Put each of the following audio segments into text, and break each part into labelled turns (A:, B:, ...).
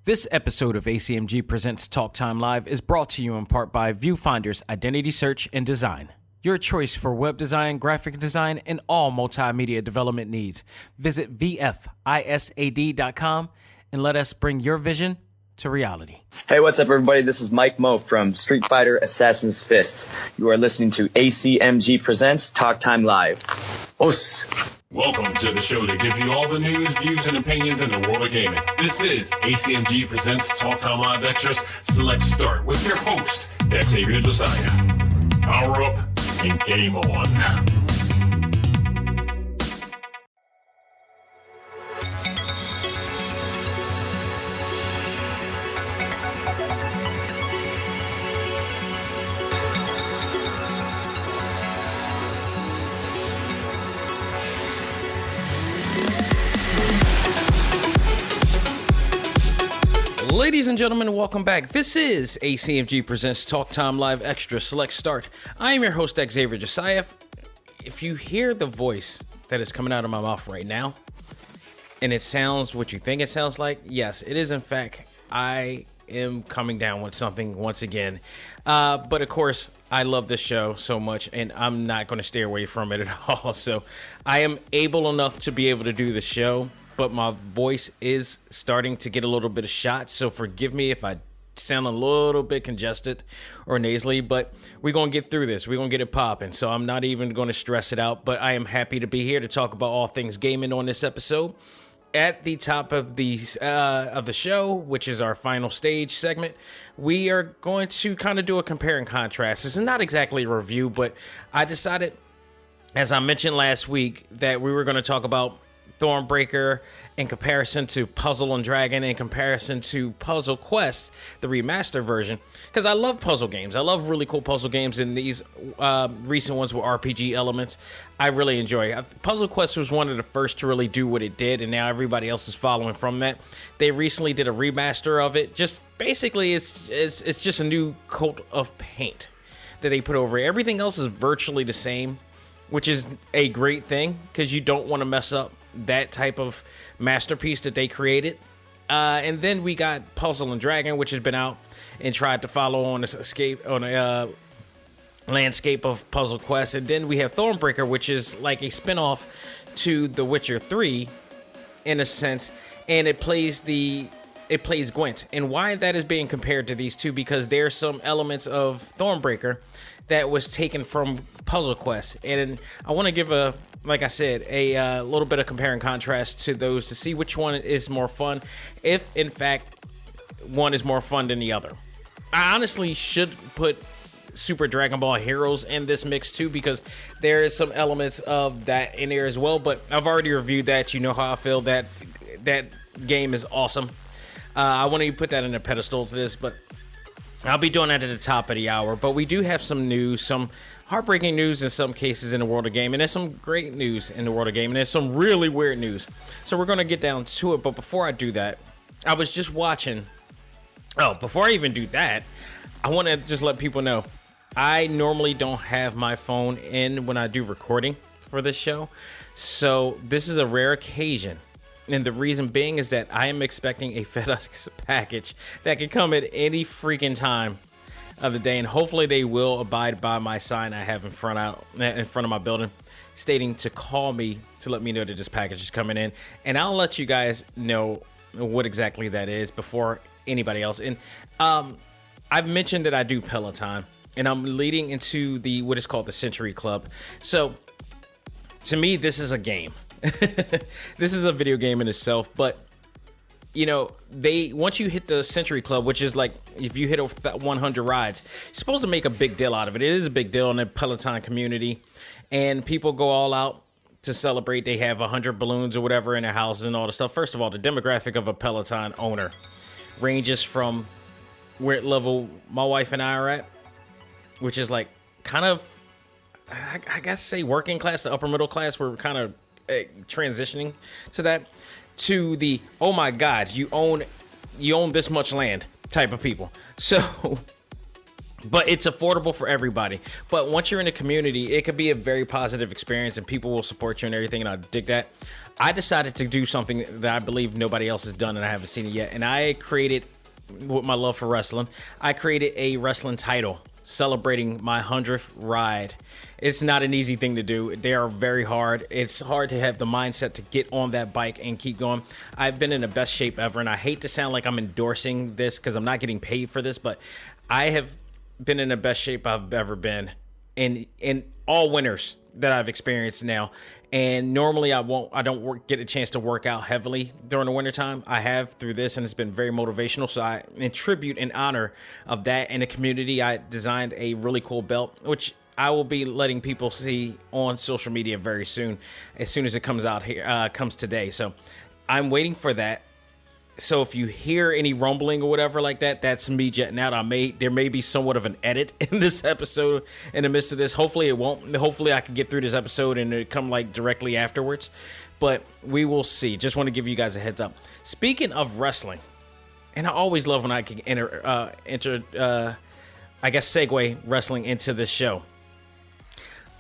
A: This episode of A.C.M.G. Presents Talk Time Live is brought to you in part by Viewfinder's Identity Search and Design. Your choice for web design, graphic design, and all multimedia development needs. Visit VFISAD.com and let us bring your vision to reality.
B: Hey, what's up, everybody? This is Mike Moe from Street Fighter Assassin's Fist. You are listening to A.C.M.G. Presents Talk Time Live. Os.
C: Welcome to the show to give you all the news, views, and opinions in the world of gaming. This is A.C.M.G. Presents Talk Time Live Extras. So let's start with your host, Xavier Josiah. Power up and game on.
A: Ladies and gentlemen, welcome back. This is A.C.M.G. Presents Talk Time Live Extra Select Start. I am your host, Xavier Josiah. If you hear the voice that is coming out of my mouth right now, and it sounds what you think it sounds like, yes, it is in fact, I am coming down with something once again. But of course, I love this show so much, and I'm not going to stay away from it at all. So I am able enough to be able to do the show, but my voice is starting to get a little bit of shot, so forgive me if I sound a little bit congested or nasally, but we're going to get through this. We're going to get it popping, so I'm not even going to stress it out, but I am happy to be here to talk about all things gaming on this episode. At the top of the show, which is our final stage segment, we are going to kind of do a compare and contrast. This is not exactly a review, but I decided, as I mentioned last week, that we were going to talk about Thornbreaker in comparison to Puzzle and Dragon, in comparison to Puzzle Quest, the remaster version, because I love puzzle games. I love really cool puzzle games, and these recent ones with RPG elements, I really enjoy. Puzzle Quest was one of the first to really do what it did, and now everybody else is following from that. They recently did a remaster of it. Just basically, it's just a new coat of paint that they put over it. Everything else is virtually the same, which is a great thing because you don't want to mess up that type of masterpiece that they created. And then we got Puzzle and Dragon, which has been out and tried to follow on a landscape of Puzzle Quest. And then we have Thornbreaker, which is like a spinoff to The Witcher 3 in a sense, and it plays Gwent. And why that is being compared to these two, because there's some elements of Thornbreaker that was taken from Puzzle Quest, and I want to give like I said, a little bit of compare and contrast to those to see which one is more fun, if in fact one is more fun than the other. I honestly should put Super Dragon Ball Heroes in this mix too, because there is some elements of that in there as well, but I've already reviewed that. You know how I feel. That game is awesome. I want to put that in a pedestal to this, but I'll be doing that at the top of the hour. But we do have some news, some heartbreaking news in some cases in the world of gaming. There's some great news in the world of gaming. There's some really weird news. So we're going to get down to it. But before I do that, I was just watching. Oh, before I even do that, I want to just let people know I normally don't have my phone in when I do recording for this show. So this is a rare occasion. And the reason being is that I am expecting a FedEx package that can come at any freaking time of the day, and hopefully they will abide by my sign I have in front of my building, stating to call me to let me know that this package is coming in, and I'll let you guys know what exactly that is before anybody else. And I've mentioned that I do Peloton, and I'm leading into what is called the Century Club. So to me, this is a game. This is a video game in itself, but you know, once you hit the Century Club, which is like if you hit 100 rides, you're supposed to make a big deal out of it. It is a big deal in the Peloton community, and people go all out to celebrate. They have 100 balloons or whatever in their houses and all the stuff. First of all, the demographic of a Peloton owner ranges from where level my wife and I are at, which is like kind of, I guess, say working class to upper middle class. We're kind of transitioning to that, to the oh my god, you own this much land type of people. So but it's affordable for everybody. But once you're in a community, it could be a very positive experience and people will support you and everything. And I dig that. I decided to do something that I believe nobody else has done and I haven't seen it yet. And I created, with my love for wrestling, I created a wrestling title celebrating my 100th ride. It's not an easy thing to do. They are very hard. It's hard to have the mindset to get on that bike and keep going. I've been in the best shape ever, and I hate to sound like I'm endorsing this because I'm not getting paid for this, but I have been in the best shape I've ever been in all winters that I've experienced now. And normally I don't get a chance to work out heavily during the wintertime. I have through this, and it's been very motivational. So I, in tribute and honor of that and the community, I designed a really cool belt, which I will be letting people see on social media very soon as it comes out here, comes today. So I'm waiting for that. So if you hear any rumbling or whatever like that, that's me jetting out. There may be somewhat of an edit in this episode in the midst of this. Hopefully it won't. Hopefully I can get through this episode and it come like directly afterwards. But we will see. Just want to give you guys a heads up. Speaking of wrestling, and I always love when I can segue wrestling into this show.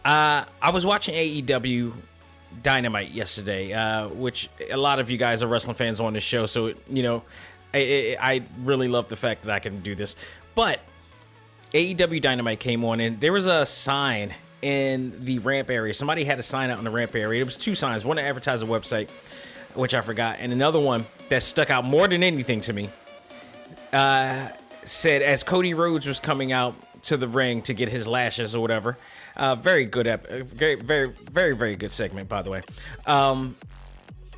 A: I was watching AEW Dynamite yesterday, which a lot of you guys are wrestling fans on this show, so I really love the fact that I can do this. But AEW Dynamite came on, and there was a sign in the ramp area. Somebody had a sign out in the ramp area. It was two signs, one to advertise a website, which I forgot, and another one that stuck out more than anything to me, said as Cody Rhodes was coming out to the ring to get his lashes or whatever. Very good, very, very, very, very good segment, by the way.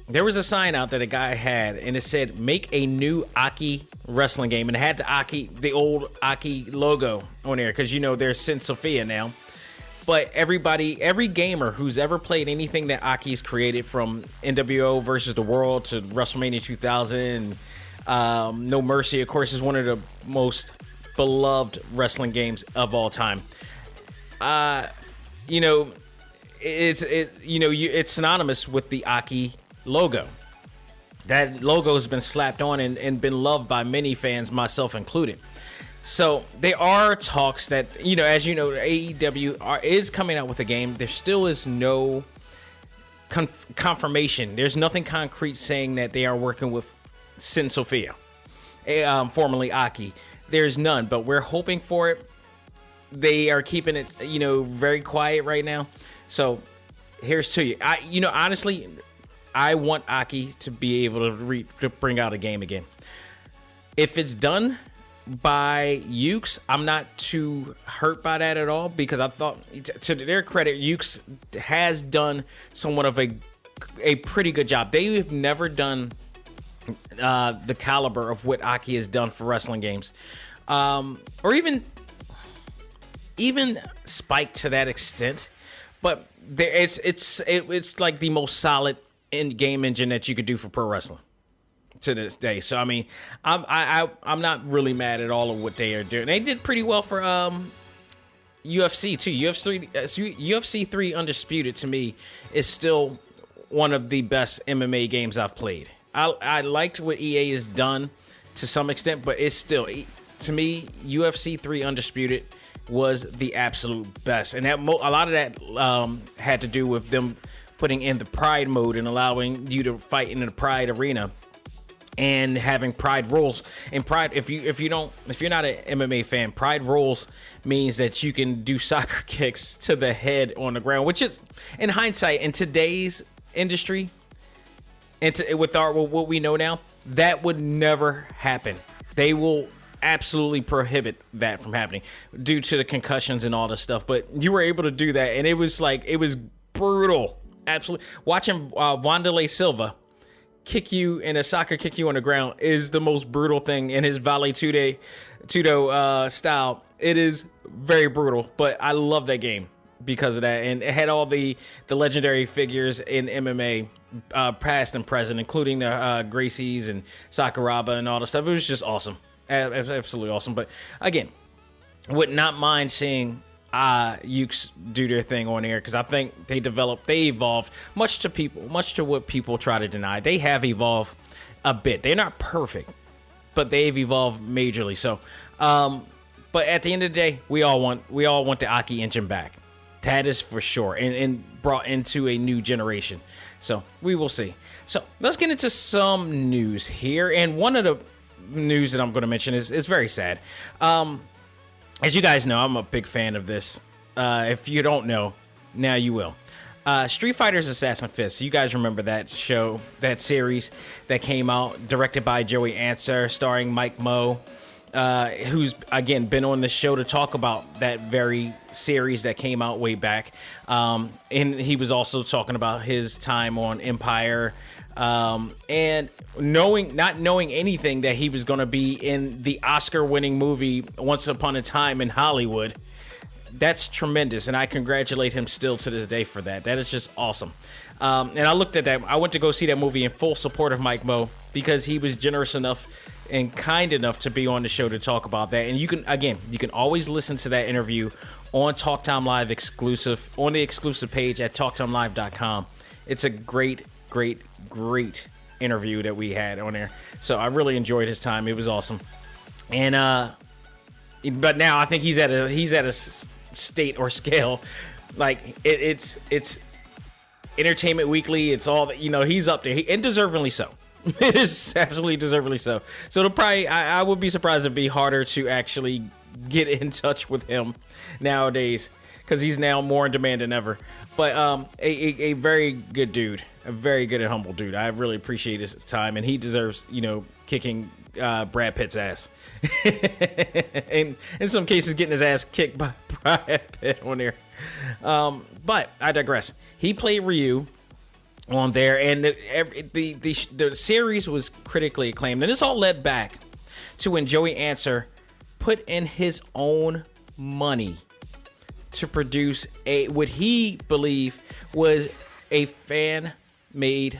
A: There was a sign out that a guy had, and it said, "Make a new Aki wrestling game," and it had the old Aki logo on there because there's Sin Sophia now. But every gamer who's ever played anything that Aki's created, from NWO versus the World to WrestleMania 2000, No Mercy, of course, is one of the most beloved wrestling games of all time. It's synonymous with the Aki logo. That logo has been slapped on and been loved by many fans, myself included. So there are talks that, as you know, AEW is coming out with a game. There still is no confirmation. There's nothing concrete saying that they are working with Sin Sophia, formerly Aki. There's none, but we're hoping for it. They are keeping it, very quiet right now. So here's to you. Honestly, I want Aki to be able to bring out a game again. If it's done by Ukes, I'm not too hurt by that at all, because I thought, to their credit, Ukes has done somewhat of a pretty good job. They have never done the caliber of what Aki has done for wrestling games, or even Spike to that extent. But it's like the most solid in-game engine that you could do for pro wrestling to this day. So I mean, I'm not really mad at all of what they are doing. They did pretty well for UFC too. UFC 3 Undisputed to me is still one of the best MMA games I've played. I liked what EA has done to some extent, but it's still, to me, UFC 3 Undisputed was the absolute best. And that a lot of that had to do with them putting in the Pride mode and allowing you to fight in the Pride arena and having Pride rules. And Pride, if you're not an MMA fan, Pride rules means that you can do soccer kicks to the head on the ground, which is, in hindsight, in today's industry, and with what we know now, that would never happen. They will absolutely prohibit that from happening due to the concussions and all this stuff. But you were able to do that, and it was brutal. Absolutely. Watching Wanderlei Silva kick you in a soccer kick you on the ground is the most brutal thing in his Vale Tudo style. It is very brutal, but I love that game because of that. And it had all the legendary figures in MMA, past and present, including the Gracies and Sakuraba and all the stuff. It was just awesome. Absolutely awesome. But again, would not mind seeing Ukes do their thing on air, because I think they evolved much to what people try to deny. They have evolved a bit. They're not perfect, but they've evolved majorly. So But at the end of the day, we all want the Aki engine back. That is for sure, and brought into a new generation. So we will see. So let's get into some news here. And one of the news that I'm going to mention is very sad. As you guys know, I'm a big fan of this. If you don't know, now you will. Street Fighter's Assassin's Fist. You guys remember that show, that series that came out, directed by Joey Answer, starring Mike Moe, who's, again, been on the show to talk about that very series that came out way back. And he was also talking about his time on Empire, and not knowing anything that he was going to be in the Oscar-winning movie Once Upon a Time in Hollywood. That's tremendous, and I congratulate him still to this day for that. That is just awesome. And I looked at that. I went to go see that movie in full support of Mike Moe because he was generous enough and kind enough to be on the show to talk about that. And you can always listen to that interview on Talk Time Live exclusive, on the exclusive page at talktimelive.com. It's a great interview that we had on there. So I really enjoyed his time. It was awesome. And but now I think he's at a state or scale like it's Entertainment Weekly. It's all that, he's up there, and deservingly so. It is absolutely deservingly so. So it'll probably, I would be surprised if it'd be harder to actually get in touch with him nowadays, because he's now more in demand than ever. But a very good dude, a very good and humble dude. I really appreciate his time, and he deserves, kicking Brad Pitt's ass. And in some cases, getting his ass kicked by Brad Pitt on there. But I digress. He played Ryu on there, and the series was critically acclaimed. And this all led back to when Joey Answer put in his own money to produce what he believed was a fan-made,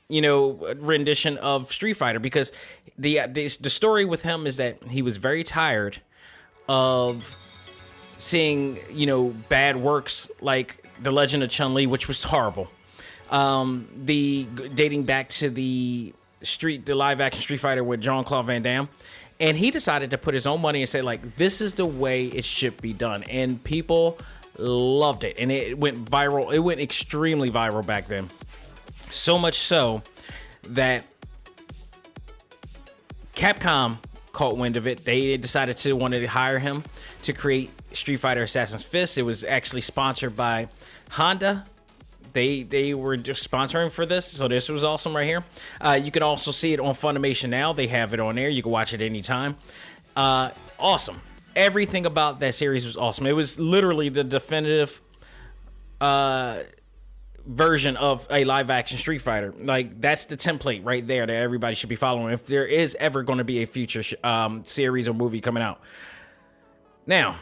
A: rendition of Street Fighter, because the story with him is that he was very tired of seeing, bad works like The Legend of Chun-Li, which was horrible. Dating back to the live action Street Fighter with Jean-Claude Van Damme. And he decided to put his own money and say, like, this is the way it should be done. And people loved it. And it went viral. It went extremely viral back then. So much so that Capcom caught wind of it. They decided to wanted to hire him to create Street Fighter Assassin's Fist. It was actually sponsored by Honda. They were just sponsoring for this, so this was awesome right here. You can also see it on Funimation now. They have it on there. You can watch it anytime. Awesome. Everything about that series was awesome. It was literally the definitive version of a live-action Street Fighter. Like, that's the template right there that everybody should be following if there is ever going to be a future series or movie coming out. Now,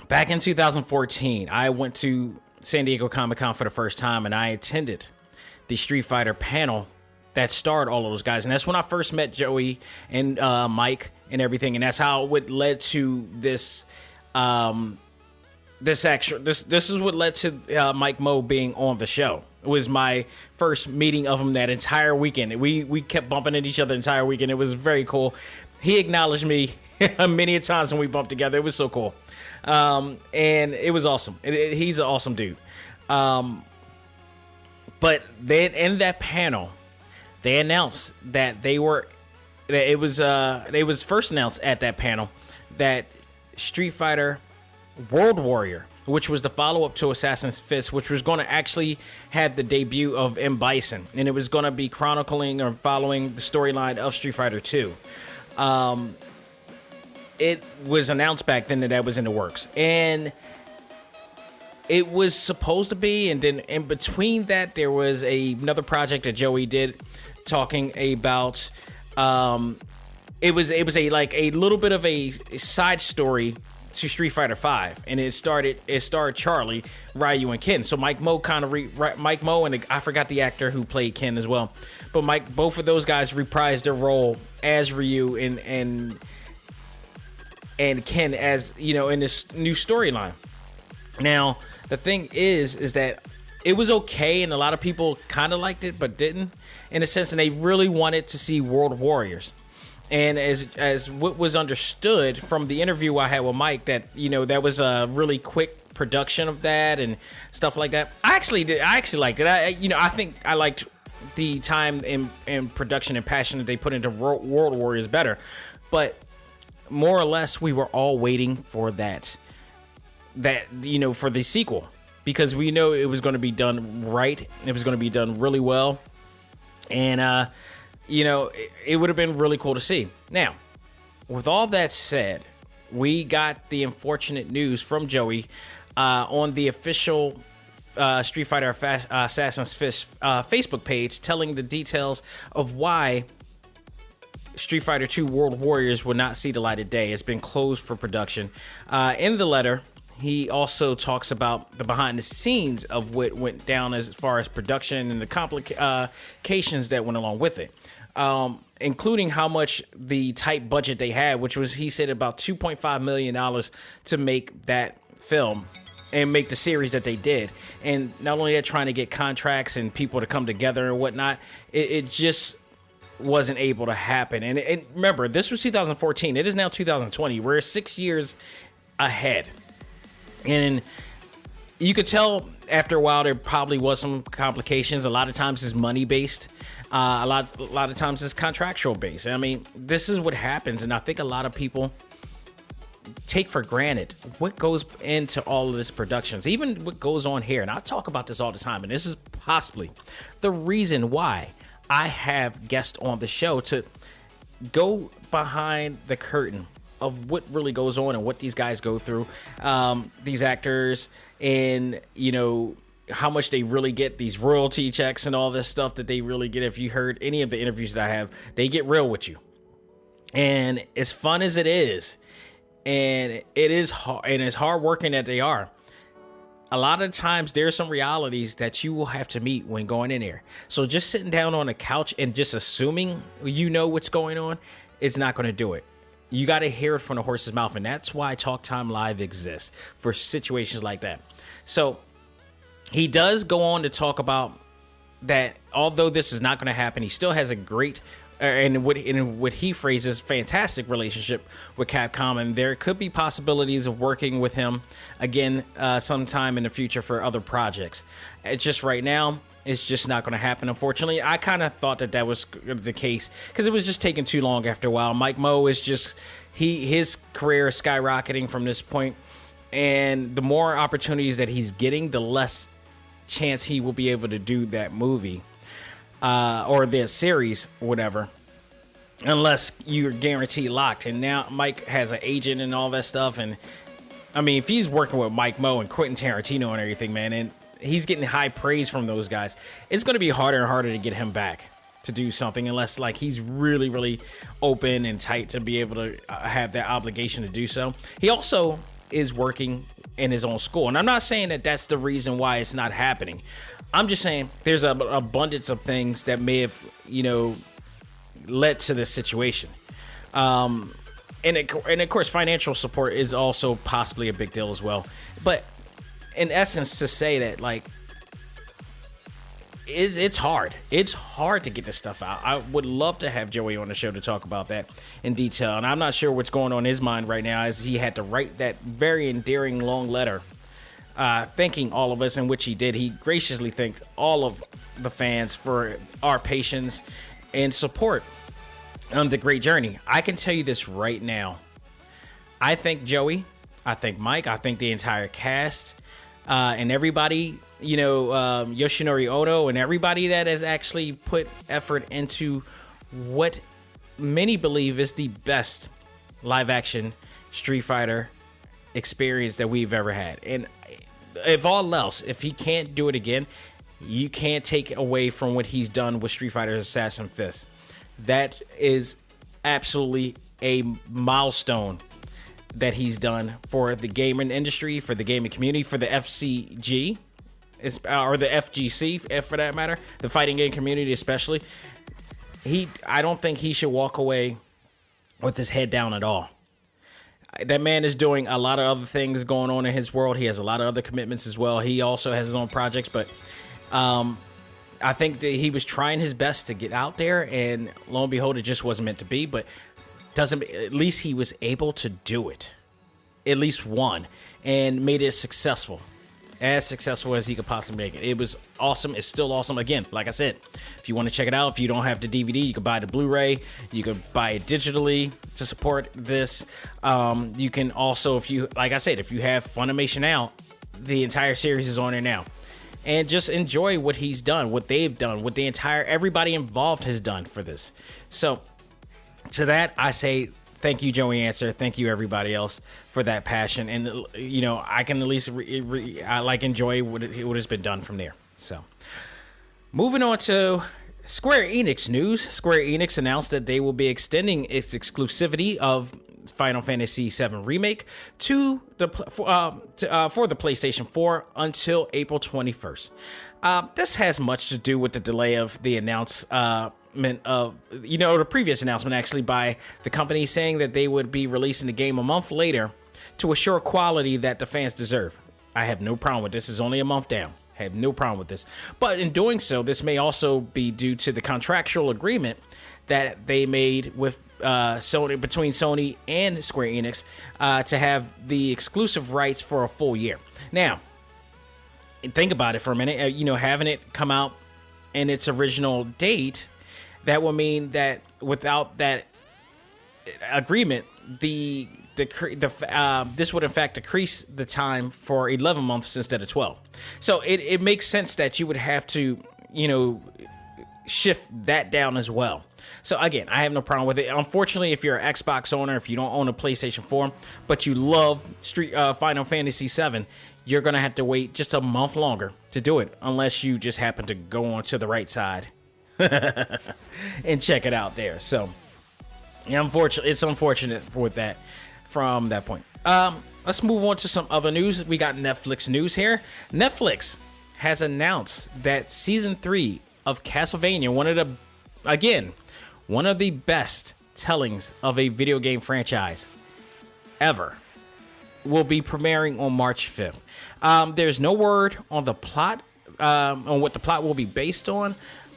A: back in 2014, I went to San Diego Comic-Con for the first time, and I attended the Street Fighter panel that starred all of those guys. And that's when I first met Joey and Mike and everything. And that's how it led to this. This is what led to Mike Moe being on the show. It was my first meeting of him that entire weekend. We kept bumping into each other the entire weekend. It was very cool. He acknowledged me many a times when we bumped together. It was so cool. And it was awesome. He's an awesome dude. But then in that panel, they announced that it was first announced at that panel that Street Fighter World Warrior, which was the follow-up to Assassin's Fist, which was going to actually have the debut of M. Bison, and it was going to be chronicling or following the storyline of Street Fighter 2. It was announced back then that was in the works, and it was supposed to be, and then in between that, there was another project that Joey did talking about. It was a little bit of a side story to Street Fighter 5, and it starred Charlie, Ryu, and Ken. So Mike Moe and I forgot the actor who played Ken as well, but both of those guys reprised their role as Ryu and Ken, as in this new storyline. Now the thing is that it was okay, and a lot of people kind of liked it but didn't, in a sense, and they really wanted to see World Warriors. And as what was understood from the interview I had with Mike, that that was a really quick production of that and stuff like that. I actually liked it. I think I liked the time and production and passion that they put into World Warriors better. But more or less, we were all waiting for that for the sequel, because we know it was going to be done right. It was going to be done really well. And, it would have been really cool to see. Now, with all that said, we got the unfortunate news from Joey on the official Street Fighter Assassin's Fist Facebook page, telling the details of why Street Fighter 2 World Warriors will not see the light of day. It's been closed for production. In the letter, he also talks about the behind the scenes of what went down as far as production and the complications that went along with it, including how much the tight budget they had, which was, he said, about $2.5 million to make that film and make the series that they did. And not only that, trying to get contracts and people to come together and whatnot, it just wasn't able to happen. And remember, this was 2014. It is now 2020. We're 6 years ahead. And you could tell after a while there probably was some complications. A lot of times it's money based. A lot of times it's contractual based. I mean, this is what happens, and I think a lot of people take for granted what goes into all of this productions, even what goes on here. And I talk about this all the time, and this is possibly the reason why I have guests on the show, to go behind the curtain of what really goes on and what these guys go through, these actors, and how much they really get, these royalty checks and all this stuff that they really get. If you heard any of the interviews that I have, they get real with you. And as fun as it is, and it is hard, and as hard working that they are, a lot of times there's some realities that you will have to meet when going in there. So just sitting down on a couch and just assuming what's going on is not going to do it. You got to hear it from the horse's mouth, and that's why Talk Time Live exists, for situations like that. So he does go on to talk about that although this is not going to happen, he still has a great and what he phrases fantastic relationship with Capcom, and there could be possibilities of working with him again sometime in the future for other projects. It's just right now, it's just not going to happen, unfortunately. I kind of thought that was the case because it was just taking too long after a while. Mike Moe is just, his career is skyrocketing from this point, and the more opportunities that he's getting, the less chance he will be able to do that movie or the series, whatever, unless you're guaranteed locked. And now Mike has an agent and all that stuff, and I mean, if he's working with Mike Moe and Quentin Tarantino and everything, man, and he's getting high praise from those guys, it's going to be harder and harder to get him back to do something unless like he's really, really open and tight to be able to have that obligation to do so. He also is working in his own school, and I'm not saying that that's the reason why it's not happening. I'm just saying there's an abundance of things that may have, led to this situation. And of course, financial support is also possibly a big deal as well. But in essence, to say that, like, it's hard. It's hard to get this stuff out. I would love to have Joey on the show to talk about that in detail. And I'm not sure what's going on in his mind right now, as he had to write that very endearing long letter thanking all of us, in which he did. He graciously thanked all of the fans for our patience and support on the great journey. I can tell you this right now. I thank Joey. I thank Mike. I thank the entire cast and everybody, Yoshinori Ono and everybody that has actually put effort into what many believe is the best live action Street Fighter experience that we've ever had. And if all else, if he can't do it again, you can't take away from what he's done with Street Fighter Assassin's Fist. That is absolutely a milestone that he's done for the gaming industry, for the gaming community, for the FCG, or the FGC, for that matter, the fighting game community especially. I don't think he should walk away with his head down at all. That man is doing a lot of other things going on in his world. He has a lot of other commitments as well. He also has his own projects, but I think that he was trying his best to get out there, and lo and behold, it just wasn't meant to be. But doesn't. At least he was able to do it. At least one, and made it successful. As successful as he could possibly make it. It was awesome. It's still awesome. Again, like I said, if you want to check it out, if you don't have the DVD, you can buy the Blu-ray. You can buy it digitally to support this. You can also, if you, like I said, if you have Funimation out, the entire series is on there now. And just enjoy what he's done, what they've done, what everybody involved has done for this. So, to that, I say thank you, Joey Answer. Thank you, everybody else, for that passion. And, you know, I can at least enjoy what has been done from there. So, moving on to Square Enix news. Square Enix announced that they will be extending its exclusivity of Final Fantasy VII Remake for the PlayStation 4 until April 21st. This has much to do with the delay of the announcement of, the previous announcement actually by the company saying that they would be releasing the game a month later to assure quality that the fans deserve. I have no problem with this. It's only a month down. I have no problem with this. But in doing so, this may also be due to the contractual agreement that they made with Sony, between Sony and Square Enix, to have the exclusive rights for a full year. Now, think about it for a minute. Having it come out in its original date, that will mean that without that agreement, this would in fact decrease the time for 11 months instead of 12. So it makes sense that you would have to, shift that down as well. So again, I have no problem with it. Unfortunately, if you're an Xbox owner, if you don't own a PlayStation 4, but you love Final Fantasy VII, you're going to have to wait just a month longer to do it, unless you just happen to go on to the right side and check it out there. So, it's unfortunate with that from that point. Let's move on to some other news. We got Netflix news here. Netflix has announced that season 3 of Castlevania, one of the best tellings of a video game franchise ever, will be premiering on March 5th. There's no word on the plot, on what the plot will be based on,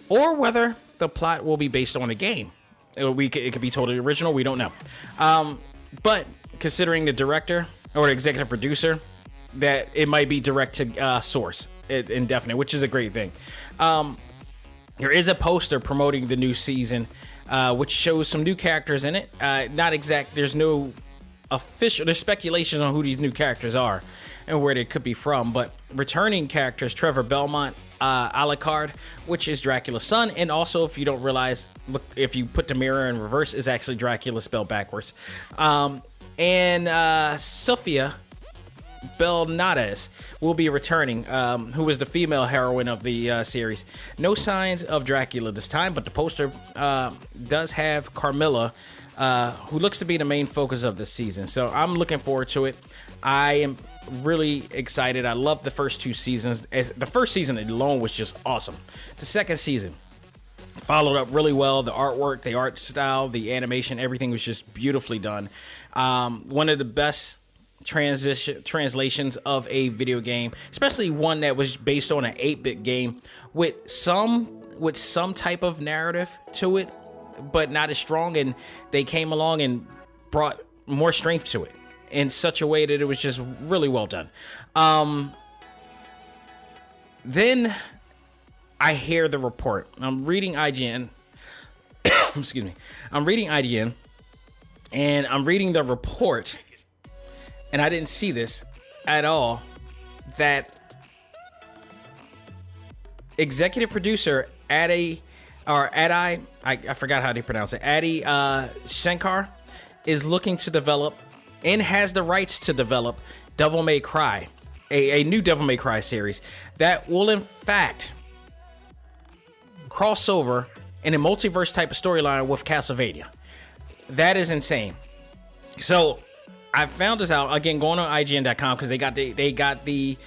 A: or whether the plot will be based on a game. It could be totally original. We don't know. But considering the director or the executive producer, that it might be direct to source, indefinite, which is a great thing. There is a poster promoting the new season, which shows some new characters in it. Not exact. There's no official. There's speculation on who these new characters are and where they could be from. But returning characters: Trevor Belmont, Alucard, which is Dracula's son, and also, if you don't realize, look, if you put the mirror in reverse, is actually Dracula spelled backwards. And Sophia Belnades will be returning, who was the female heroine of the series. No signs of Dracula this time, but the poster does have Carmilla, who looks to be the main focus of this season. So I'm looking forward to it. I am really excited. I love the first two seasons. The first season alone was just awesome. The second season followed up really well. The artwork, the art style, the animation, everything was just beautifully done. One of the best translations of a video game, especially one that was based on an 8-bit game with some type of narrative to it, but not as strong, and they came along and brought more strength to it in such a way that it was just really well done. Then I hear the report. I'm reading IGN. Excuse me. I'm reading IGN, and I'm reading the report, and I didn't see this at all, that executive producer I forgot how to pronounce it, Adi Shankar, is looking to develop and has the rights to develop Devil May Cry, a new Devil May Cry series that will in fact cross over in a multiverse type of storyline with Castlevania. That is insane. So I found this out, again, going on IGN.com, because they got the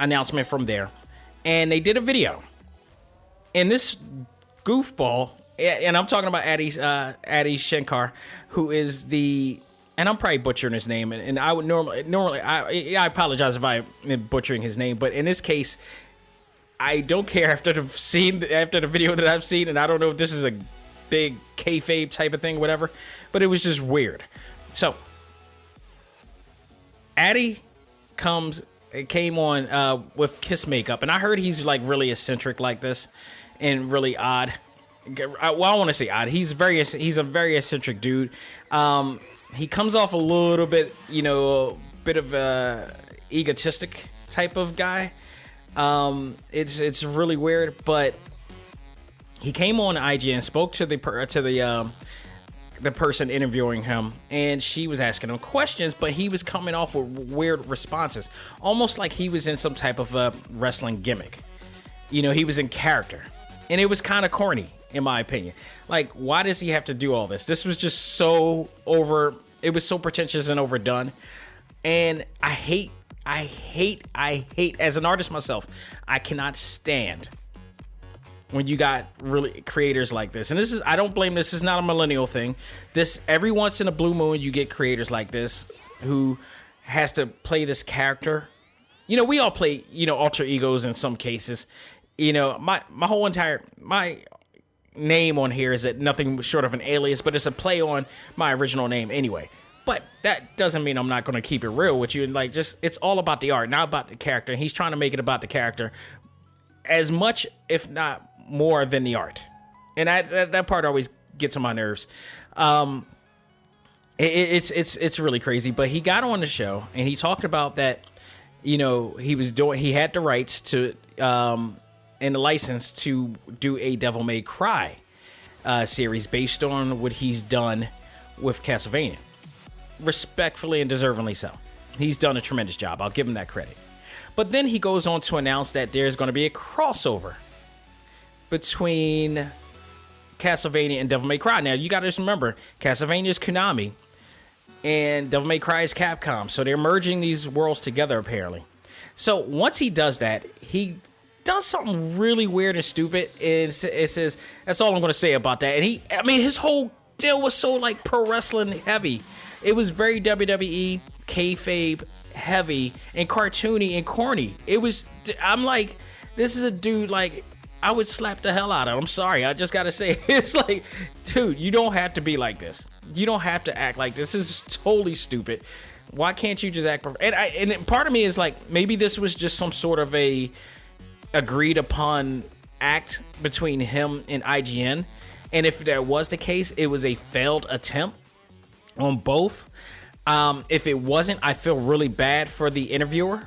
A: announcement from there, and they did a video. And this goofball, and I'm talking about Adi Shankar, who is and I'm probably butchering his name, and I would normally I apologize if I'm butchering his name, but in this case, I don't care after the video that I've seen, and I don't know if this is big kayfabe type of thing, whatever. But it was just weird. So Addy came on with Kiss makeup, and I heard he's like really eccentric like this and really odd. Well, I want to say odd. He's a very eccentric dude. He comes off a little bit, a bit of a egotistic type of guy. It's really weird, but he came on IGN, spoke to the person interviewing him, and she was asking him questions, but he was coming off with weird responses, almost like he was in some type of a wrestling gimmick. He was in character, and it was kind of corny, in my opinion. Like, why does he have to do all this? This was just so over. It was so pretentious and overdone, and I hate, as an artist myself, I cannot stand when you got really creators like this. And I don't blame this. This is not a millennial thing. Every once in a blue moon, you get creators like this who has to play this character. We all play, alter egos in some cases. My name on here is nothing short of an alias, but it's a play on my original name anyway. But that doesn't mean I'm not going to keep it real with you. And it's all about the art, not about the character. And he's trying to make it about the character as much, if not more, than the art. And that part always gets on my nerves. It's really crazy. But he got on the show and he talked about that, he had the rights to, and the license to do a Devil May Cry series based on what he's done with Castlevania. Respectfully and deservingly so. He's done a tremendous job. I'll give him that credit. But then he goes on to announce that there's going to be a crossover between Castlevania and Devil May Cry. Now, you got to just remember, Castlevania is Konami and Devil May Cry is Capcom. So they're merging these worlds together, apparently. So once he does that, he does something really weird and stupid. And it says, that's all I'm going to say about that. And his whole deal was so like pro wrestling heavy. It was very WWE, kayfabe heavy and cartoony and corny. I'm like, this is a dude, like, I would slap the hell out of him. I'm sorry, I just gotta say, it's like, dude, you don't have to be like this. You don't have to act like this. This is totally stupid. Why can't you just act? And part of me is like, maybe this was just some sort of a agreed upon act between him and IGN. And if that was the case, it was a failed attempt on both. If it wasn't, I feel really bad for the interviewer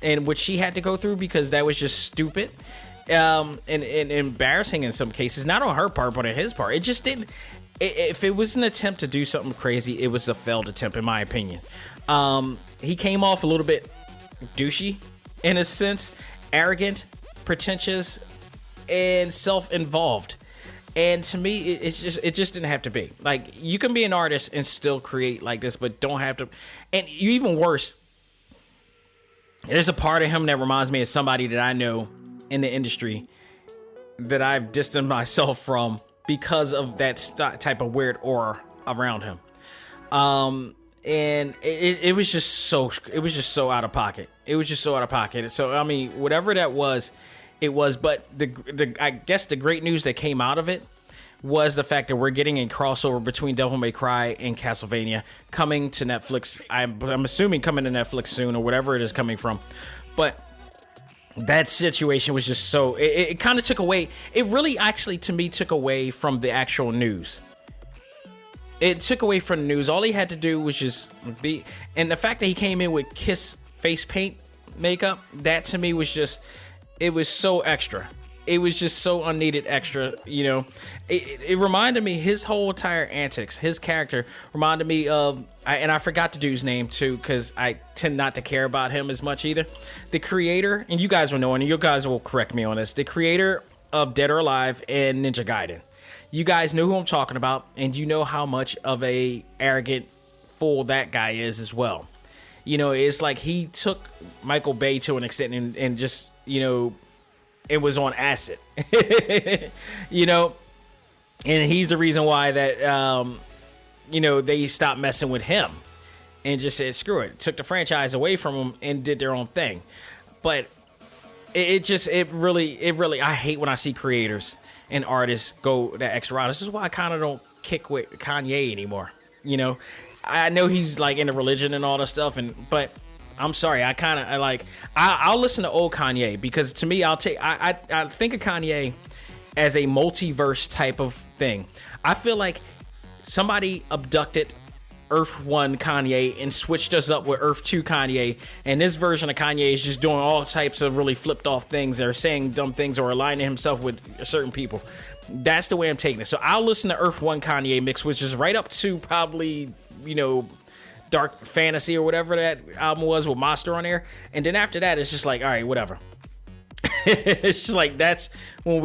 A: and what she had to go through, because that was just stupid and embarrassing in some cases, not on her part, but on his part. It just didn't. If it was an attempt to do something crazy, it was a failed attempt, in my opinion. He came off a little bit douchey in a sense, arrogant, pretentious, and self-involved. And to me, it just didn't have to be. Like, you can be an artist and still create like this, but don't have to. And even worse, there's a part of him that reminds me of somebody that I know in the industry that I've distanced myself from because of that type of weird aura around him. And it was just so out of pocket. It was just so out of pocket. So, I mean, whatever that was, it was. But I guess the great news that came out of it was the fact that we're getting a crossover between Devil May Cry and Castlevania coming to Netflix. I'm assuming coming to Netflix soon, or whatever it is coming from. But that situation was just so, it kind of took away, it really actually to me took away from the actual news. It took away from the news. All he had to do was just be, and the fact that he came in with Kiss face paint makeup, that to me was just, it was so extra. It was just so unneeded extra, you know. It reminded me, his whole entire antics, his character reminded me of, and I forgot the dude's name too, because I tend not to care about him as much either. The creator, and you guys will know, and you guys will correct me on this, the creator of Dead or Alive and Ninja Gaiden. You guys know who I'm talking about, and you know how much of a arrogant fool that guy is as well. You know, it's like he took Michael Bay to an extent and just, you know, it was on acid. You know, and he's the reason why that, you know, they stopped messing with him and just said, screw it. Took the franchise away from him and did their own thing. But it really, I hate when I see creators an artist go that extra route. This is why I kind of don't kick with Kanye anymore. You know, I know he's like into religion and all that stuff, but I'm sorry, I'll listen to old Kanye, because to me, I think of Kanye as a multiverse type of thing. I feel like somebody abducted Earth 1 Kanye and switched us up with Earth 2 Kanye, and this version of Kanye is just doing all types of really flipped off things, or saying dumb things, or aligning himself with certain people. That's the way I'm taking it. So I'll listen to Earth 1 Kanye mix, which is right up to probably, Dark Fantasy or whatever that album was with Monster on there, and then after that it's just like, all right, whatever. It's just like that's when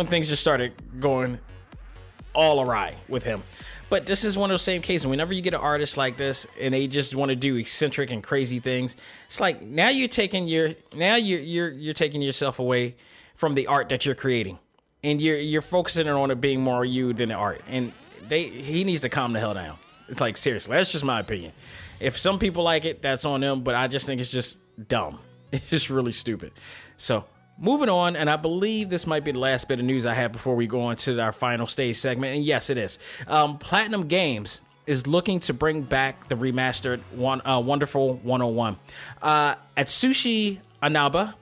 A: things just started going all awry with him. But this is one of those same cases. Whenever you get an artist like this and they just want to do eccentric and crazy things, it's like now you're taking yourself away from the art that you're creating, and you're focusing on it being more you than the art. And he needs to calm the hell down. It's like, seriously, that's just my opinion. If some people like it, that's on them, but I just think it's just dumb. It's just really stupid. So moving on, and I believe this might be the last bit of news I have before we go on to our final stage segment. And yes, it is. Platinum Games is looking to bring back the remastered Wonderful 101. Atsushi Inaba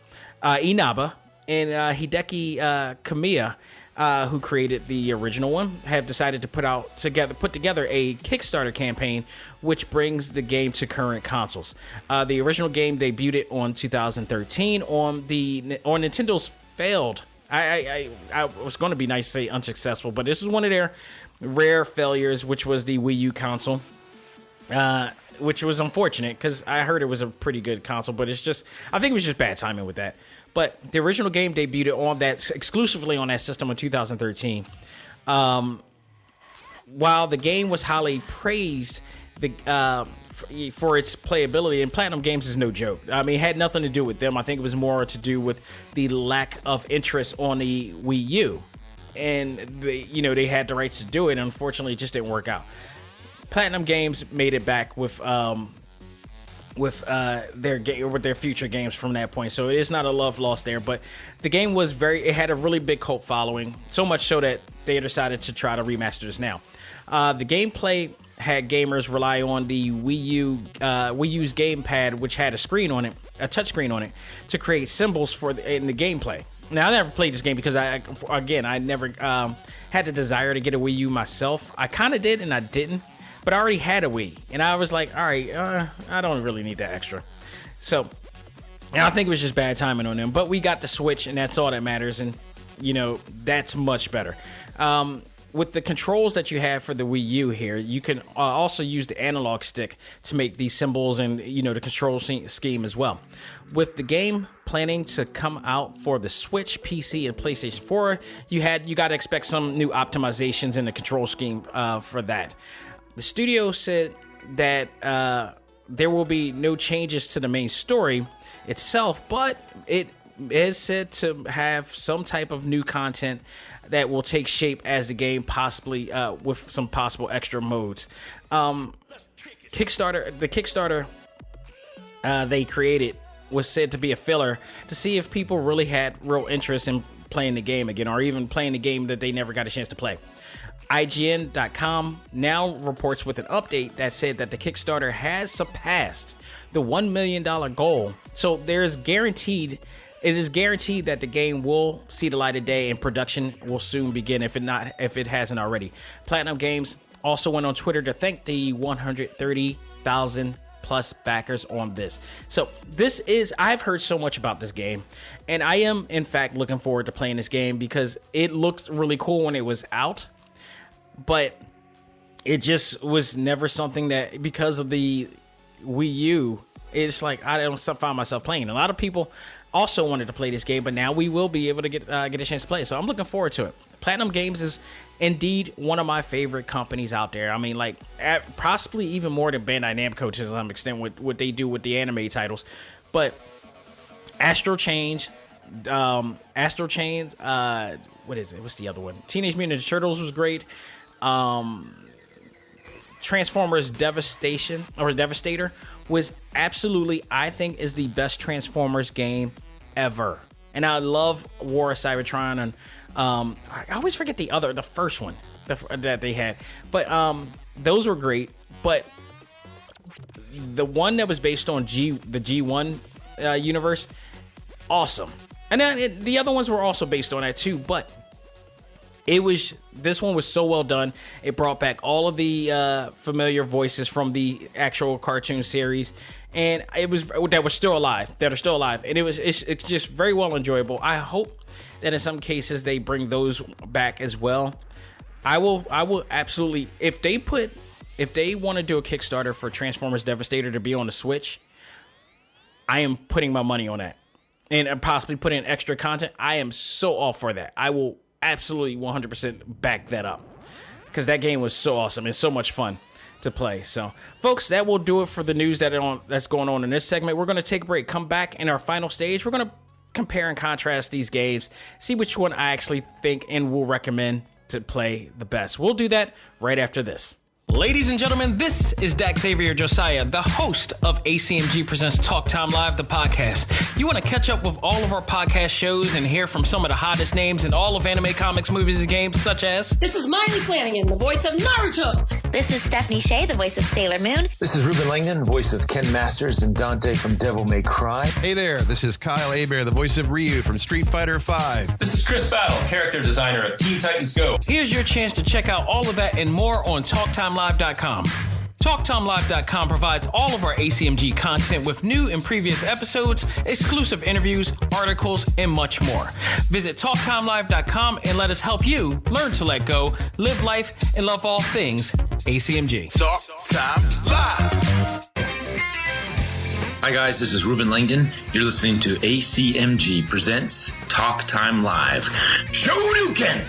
A: and Hideki Kamiya, who created the original one, have decided to put together a Kickstarter campaign which brings the game to current consoles. The original game debuted it on 2013 on Nintendo's failed. I was going to be nice to say unsuccessful, but this was one of their rare failures, which was the Wii U console. Which was unfortunate, because I heard it was a pretty good console, but I think it was just bad timing with that. But the original game debuted exclusively on that system in 2013. While the game was highly praised for its playability, and Platinum Games is no joke. I mean, it had nothing to do with them. I think it was more to do with the lack of interest on the Wii U, and they had the rights to do it. And unfortunately, it just didn't work out. Platinum Games made it back with their future games from that point, so it is not a love lost there. But the game it had a really big cult following, so much so that they decided to try to remaster this now. The gameplay had gamers rely on the Wii U's gamepad, which had a touch screen on it, to create symbols in the gameplay. Now, I never played this game because I never had the desire to get a Wii U myself. I kind of did and I didn't. But I already had a Wii, and I was like, all right, I don't really need that extra. So, I think it was just bad timing on them. But we got the Switch, and that's all that matters, and, that's much better. With the controls that you have for the Wii U here, you can also use the analog stick to make these symbols and, the control scheme as well. With the game planning to come out for the Switch, PC, and PlayStation 4, you got to expect some new optimizations in the control scheme for that. The studio said that there will be no changes to the main story itself, but it is said to have some type of new content that will take shape as the game, possibly with some possible extra modes. The Kickstarter they created was said to be a filler to see if people really had real interest in playing the game again, or even playing the game that they never got a chance to play. IGN.com now reports with an update that said that the Kickstarter has surpassed the $1 million goal. So it is guaranteed that the game will see the light of day and production will soon begin, if it hasn't already. Platinum Games also went on Twitter to thank the 130,000 plus backers on this. So I've heard so much about this game, and I am in fact looking forward to playing this game because it looked really cool when it was out. But it just was never something that, because of the Wii U, it's like I don't find myself playing. A lot of people also wanted to play this game, but now we will be able to get a chance to play. So I'm looking forward to it. Platinum Games is indeed one of my favorite companies out there. I mean, like possibly even more than Bandai Namco to some extent with what they do with the anime titles. But Astro Chains, what is it? What's the other one? Teenage Mutant Ninja Turtles was great. Transformers Devastator was absolutely, I think, is the best Transformers game ever. and I love War of Cybertron, and I always forget the first one that they had, but those were great. But the one that was based on the G1 universe, awesome. And then the other ones were also based on that too, but this one was so well done. It brought back all of the familiar voices from the actual cartoon series, and that are still alive. And it's just very well enjoyable. I hope that in some cases they bring those back as well. I will absolutely, if they want to do a Kickstarter for Transformers Devastator to be on the Switch, I am putting my money on that. And possibly put in extra content. I am so all for that. I will absolutely 100% back that up, because that game was so awesome. It's so much fun to play. So, folks, that will do it for the news that's going on in this segment. We're going to take a break. Come back in our final stage. We're going to compare and contrast these games, see which one I actually think and will recommend to play the best. We'll do that right after this. Ladies and gentlemen, this is Xavier Josiah, the host of A.C.M.G. Presents Talk Time Live, the podcast. You want to catch up with all of our podcast shows and hear from some of the hottest names in all of anime, comics, movies, and games, such as...
D: This is Miley Flanagan, the voice of Naruto.
E: This is Stephanie Shea, the voice of Sailor Moon.
F: This is Ruben Langdon, voice of Ken Masters and Dante from Devil May Cry.
G: Hey there, this is Kyle Hebert, the voice of Ryu from Street Fighter V.
H: This is Chris Battle, character designer of Teen Titans Go.
A: Here's your chance to check out all of that and more on TalkTimeLive.com. TalkTimeLive.com provides all of our ACMG content with new and previous episodes, exclusive interviews, articles, and much more. Visit TalkTimeLive.com and let us help you learn to let go, live life, and love all things ACMG.
I: Talk Time Live.
B: Hi guys, this is Ruben Langdon. You're listening to ACMG Presents Talk Time Live. Shoryuken!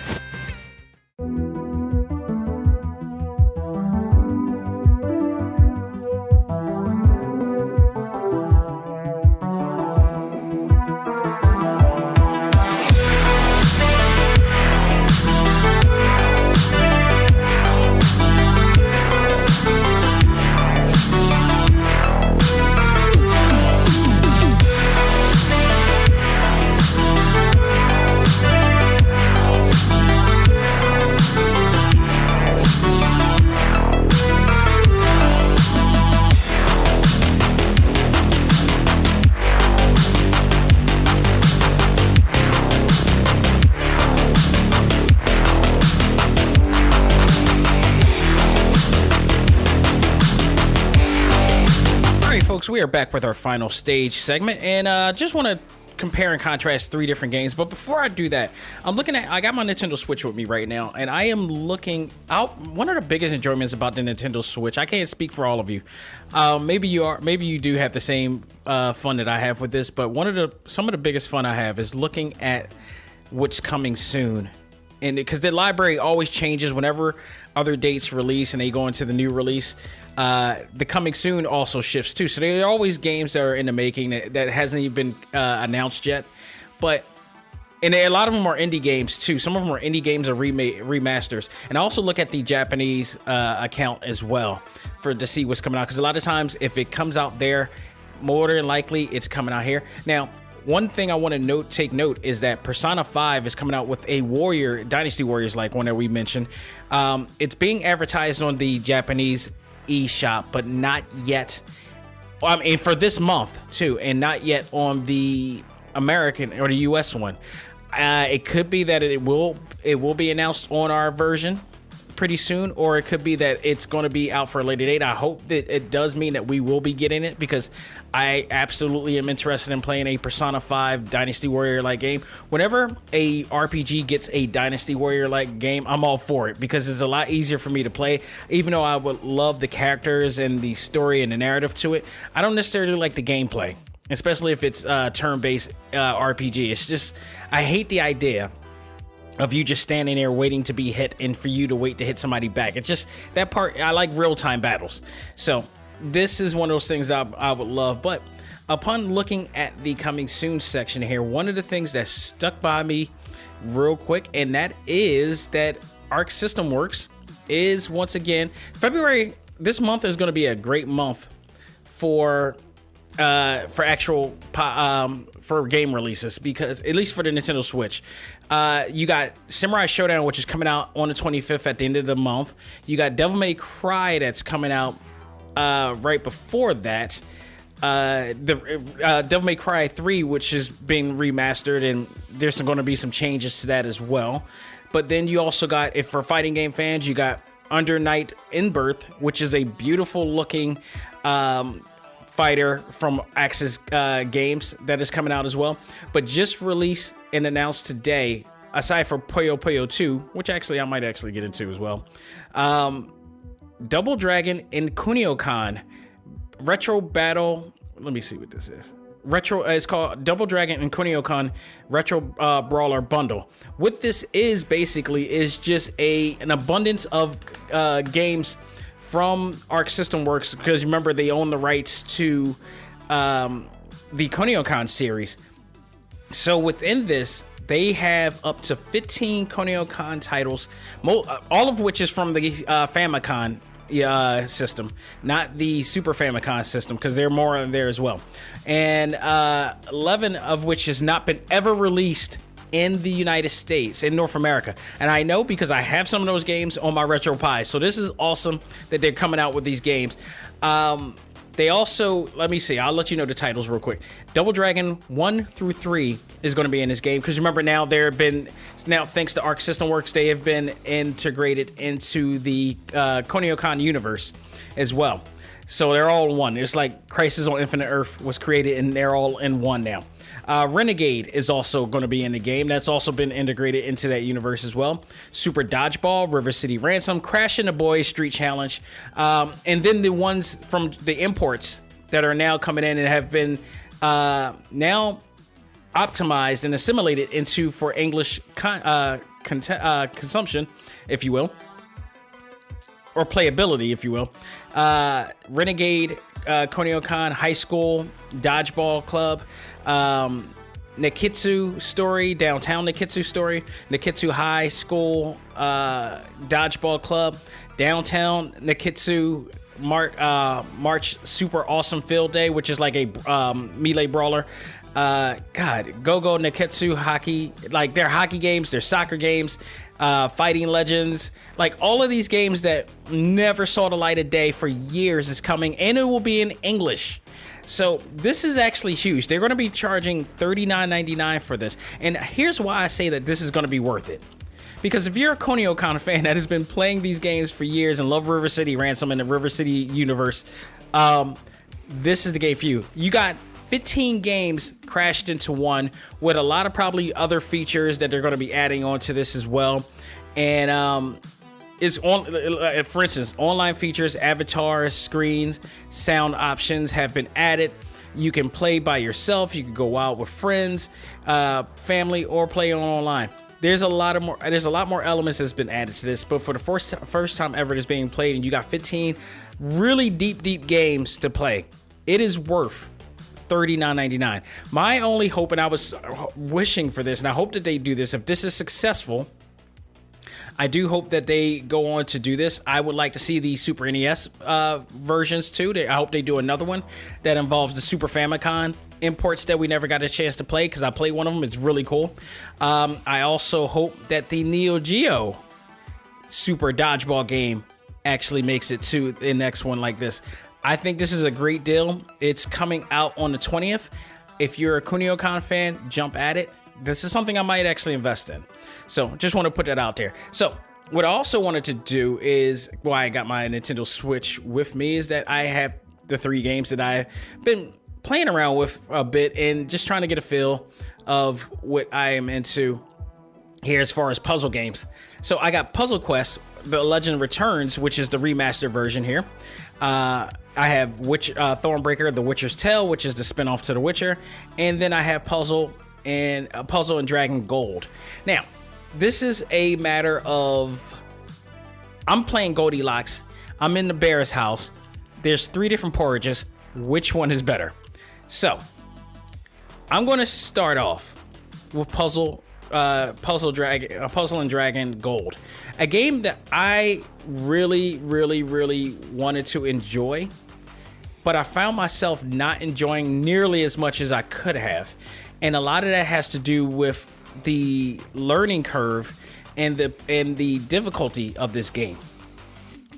A: We are back with our final stage segment, and just want to compare and contrast 3 different games. But before I do that, I got my Nintendo Switch with me right now, and I am looking out. One of the biggest enjoyments about the Nintendo Switch, I can't speak for all of you. Maybe you do have the same fun that I have with this, but some of the biggest fun I have is looking at what's coming soon. And because the library always changes whenever other dates release and they go into the new release, the coming soon also shifts too. So there are always games that are in the making that hasn't even been announced yet. And a lot of them are indie games too. Some of them are indie games or remasters. And I also look at the Japanese account as well to see what's coming out. Because a lot of times if it comes out there, more than likely it's coming out here. Now, one thing I want to take note is that Persona 5 is coming out with a Dynasty Warriors like one that we mentioned. It's being advertised on the Japanese eShop, but not yet. I mean, for this month too, and not yet on the American or the US one. It could be that it will be announced on our version pretty soon, or it could be that it's going to be out for a later date. I hope that it does mean that we will be getting it, because I absolutely am interested in playing a Persona 5 Dynasty Warrior like game. Whenever a RPG gets a Dynasty Warrior like game, I'm all for it, because it's a lot easier for me to play. Even though I would love the characters and the story and the narrative to it, I don't necessarily like the gameplay, especially if it's turn-based RPG. It's just, I hate the idea of you just standing there waiting to be hit and for you to wait to hit somebody back. It's just that part. I like real-time battles. So this is one of those things that I would love. But upon looking at the coming soon section here, one of the things that stuck by me real quick, and that is that Arc System Works is once again, February, this month is going to be a great month for for actual for game releases, because at least for the Nintendo Switch, you got Samurai Showdown, which is coming out on the 25th at the end of the month. You got Devil May Cry that's coming out right before that. The Devil May Cry 3, which is being remastered, and there's going to be some changes to that as well. But then you also got, if for fighting game fans, you got Under Night in Birth, which is a beautiful looking fighter from Axis Games that is coming out as well. But just released and announced today, aside from Puyo Puyo 2, which actually I might actually get into as well, Double Dragon and Kunio-Kan Retro Battle. Let me see what this is. Retro. It's called Double Dragon and Kunio-Kan Retro Brawler Bundle. What this is basically is just an abundance of games from Arc System Works, because remember they own the rights to the Kunio-Kan series. So within this, they have up to 15 Kunio-Kan titles, all of which is from the Famicom system, not the Super Famicom system, because they're more in there as well. And 11 of which has not been ever released in the United States, in North America. And I know because I have some of those games on my Retro Pi. So this is awesome that they're coming out with these games. They also, let me see, I'll let you know the titles real quick. Double Dragon 1 through 3 is going to be in this game, because remember now thanks to Arc System Works, they have been integrated into the Kunio-Kan universe as well. So they're all in one. It's like Crisis on Infinite Earth was created, and they're all in one now. Renegade is also going to be in the game. That's also been integrated into that universe as well. Super Dodgeball, River City Ransom, Crash and the Boys Street Challenge, and then the ones from the imports that are now coming in and have been now optimized and assimilated into for English consumption, if you will, or playability, if you will. Renegade, Kunio-Kan High School, Dodgeball Club, Nekitsu Story, Downtown Nekitsu Story, Nekitsu High School, Dodgeball Club, Downtown Nekitsu March Super Awesome Field Day, which is like a melee brawler. Go-Go Neketsu Hockey, like they're hockey games, they're soccer games, Fighting Legends, like all of these games that never saw the light of day for years is coming, and it will be in English. So this is actually huge. They're going to be charging $39.99 for this. And here's why I say that this is going to be worth it. Because if you're a Kunio-Kan fan that has been playing these games for years and love River City Ransom and the River City universe, this is the game for you. You got 15 games crashed into one with a lot of probably other features that they're going to be adding on to this as well. And it's on, for instance, online features, avatars, screens, sound options have been added. You can play by yourself. You can go out with friends, family, or play online. There's a lot more elements that's been added to this, but for the first time ever it's being played, and you got 15 really deep games to play. It is worth $39.99. My only hope, and I was wishing for this, and I hope that they do this, if this is successful, I do hope that they go on to do this. I would like to see the Super NES versions too. I hope they do another one that involves the Super Famicom imports that we never got a chance to play, because I played one of them. It's really cool. I also hope that the Neo Geo Super Dodgeball game actually makes it to the next one like this. I think this is a great deal. It's coming out on the 20th. If you're a Kunio-Kan fan, jump at it. This is something I might actually invest in. So just want to put that out there. So what I also wanted to do is, why I got my Nintendo Switch with me, is that I have the 3 games that I've been playing around with a bit and just trying to get a feel of what I am into here as far as puzzle games. So I got Puzzle Quest, The Legend Returns, which is the remastered version here. I have Thornbreaker, The Witcher's Tale, which is the spinoff to The Witcher. And then I have Puzzle and Dragon Gold. Now, this is a matter of, I'm playing Goldilocks. I'm in the bear's house. There's 3 different porridges. Which one is better? So, I'm going to start off with Puzzle and Dragon Gold, a game that I really wanted to enjoy, but I found myself not enjoying nearly as much as I could have. And a lot of that has to do with the learning curve and the difficulty of this game.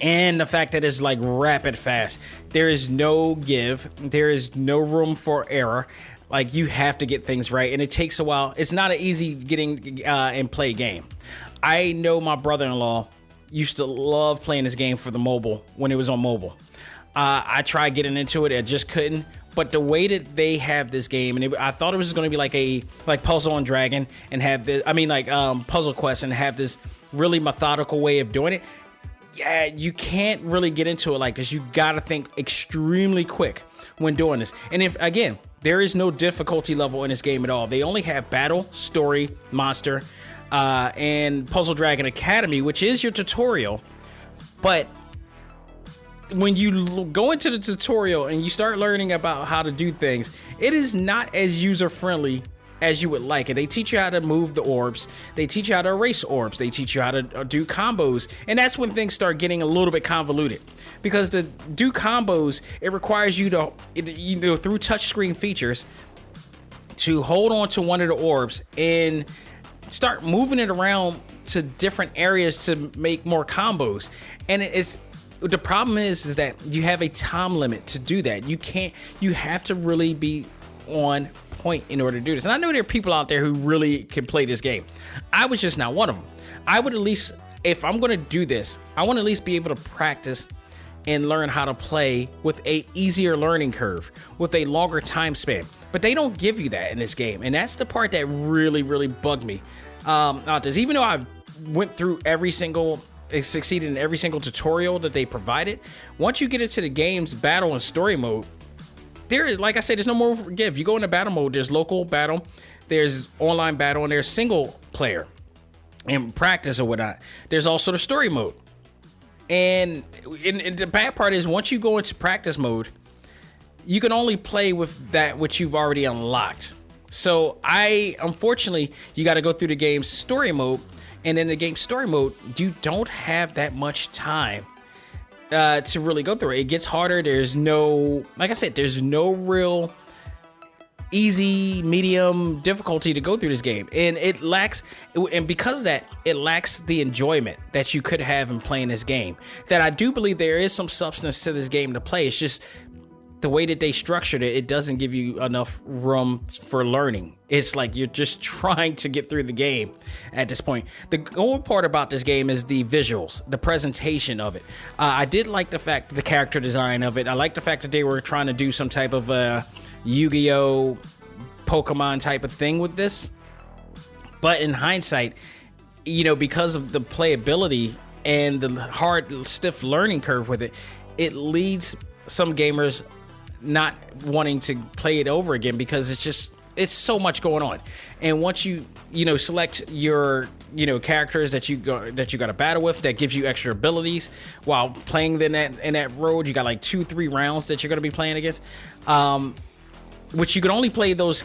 A: And the fact that it's like rapid fast. There is no give. There is no room for error. Like, you have to get things right, and it takes a while. It's not an easy getting and play game. I know my brother-in-law used to love playing this game for the mobile when it was on mobile. I tried getting into it. I just couldn't. But the way that they have this game, and I thought it was going to be like Puzzle and Dragon, and have this. I mean, like Puzzle Quest, and have this really methodical way of doing it. Yeah, you can't really get into it like this. You got to think extremely quick when doing this. And if, again, there is no difficulty level in this game at all. They only have battle, story, monster, and Puzzle Dragon Academy, which is your tutorial. But when you go into the tutorial and you start learning about how to do things, it is not as user-friendly as you would like it. They teach you how to move the orbs. They teach you how to erase orbs. They teach you how to do combos. And that's when things start getting a little bit convoluted. Because to do combos, it requires you to, through touchscreen features, to hold on to one of the orbs and start moving it around to different areas to make more combos. And the problem is that you have a time limit to do that. You have to really be on point in order to do this. And I know there are people out there who really can play this game. I was just not one of them. I would at least, if I'm going to do this, I want to at least be able to practice and learn how to play with a easier learning curve, with a longer time span. But they don't give you that in this game. And that's the part that really, really bugged me out this. Even though I went through succeeded in every single tutorial that they provided, once you get into the game's battle and story mode, there is, like I said, there's no more give. You go into battle mode, there's local battle, there's online battle, and there's single player and practice or whatnot. There's also the story mode. And the bad part is, once you go into practice mode, you can only play with that which you've already unlocked. So unfortunately, you got to go through the game's story mode. And in the game story mode, you don't have that much time to really go through it. It gets harder. There's no real easy, medium difficulty to go through this game. And because of that, it lacks the enjoyment that you could have in playing this game. That I do believe there is some substance to this game to play. It's just the way that they structured it, it doesn't give you enough room for learning. It's like you're just trying to get through the game at this point. The cool part about this game is the visuals, the presentation of it. I did like the character design of it. I like the fact that they were trying to do some type of Yu-Gi-Oh! Pokemon type of thing with this. But in hindsight, because of the playability and the hard, stiff learning curve with it, it leads some gamers not wanting to play it over again, because it's so much going on. And once you select your characters that you got to battle with, that gives you extra abilities while playing in that road. You got like 2-3 rounds that you're going to be playing against, which you can only play those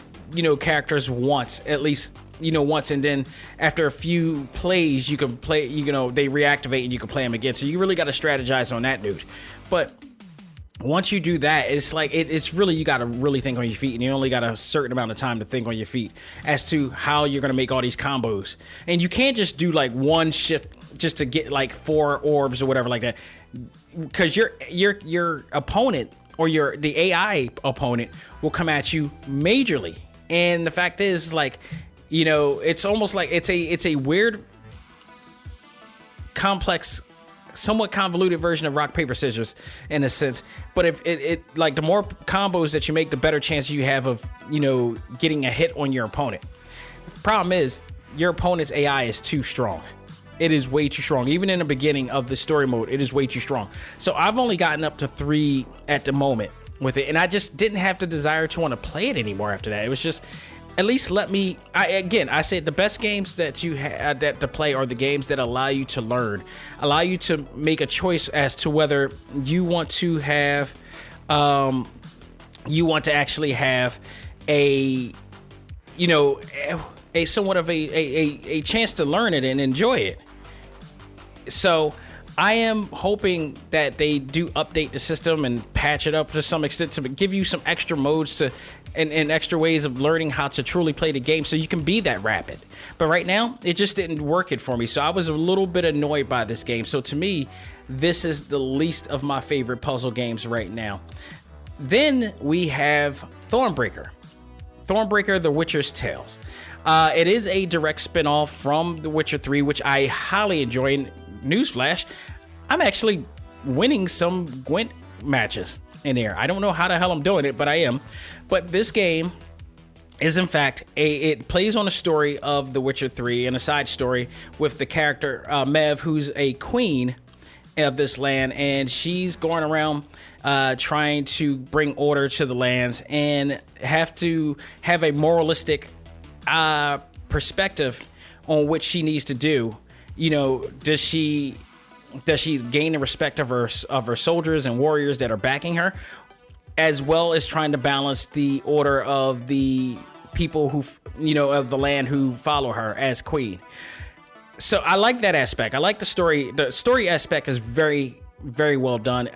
A: characters once, at least once, and then after a few plays you can play, they reactivate and you can play them again. So you really got to strategize on that, dude. But once you do that, it's like it's really, you got to really think on your feet, and you only got a certain amount of time to think on your feet as to how you're going to make all these combos. And you can't just do like one shift just to get like 4 orbs or whatever like that, because your opponent or the AI opponent will come at you majorly. And the fact is, like, it's almost like it's a weird, complex, somewhat convoluted version of rock, paper, scissors in a sense. But if it like, the more combos that you make, the better chance you have of getting a hit on your opponent. The problem is, your opponent's AI is too strong. It is way too strong. Even in the beginning of the story mode, it is way too strong. So I've only gotten up to 3 at the moment with it, and I just didn't have the desire to want to play it anymore after that. It was just, at least let me. I said the best games that you had that to play are the games that allow you to learn, allow you to make a choice as to whether you want to have, actually have a somewhat of a chance to learn it and enjoy it. So I am hoping that they do update the system and patch it up to some extent to give you some extra modes to and extra ways of learning how to truly play the game so you can be that rapid. But right now, it just didn't work it for me. So I was a little bit annoyed by this game. So to me, this is the least of my favorite puzzle games right now. Then we have Thornbreaker, The Witcher's Tales. It is a direct spin-off from The Witcher 3, which I highly enjoy. And newsflash, I'm actually winning some Gwent matches in there. I don't know how the hell I'm doing it, but I am. But this game is, in fact, it plays on a story of The Witcher 3 and a side story with the character Mev, who's a queen of this land, and she's going around trying to bring order to the lands and have to have a moralistic perspective on what she needs to do. You know, does she gain the respect of her soldiers and warriors that are backing her, as well as trying to balance the order of the people who, you know, of the land who follow her as queen. So I like that aspect. I like the story. The story aspect is very, very well done.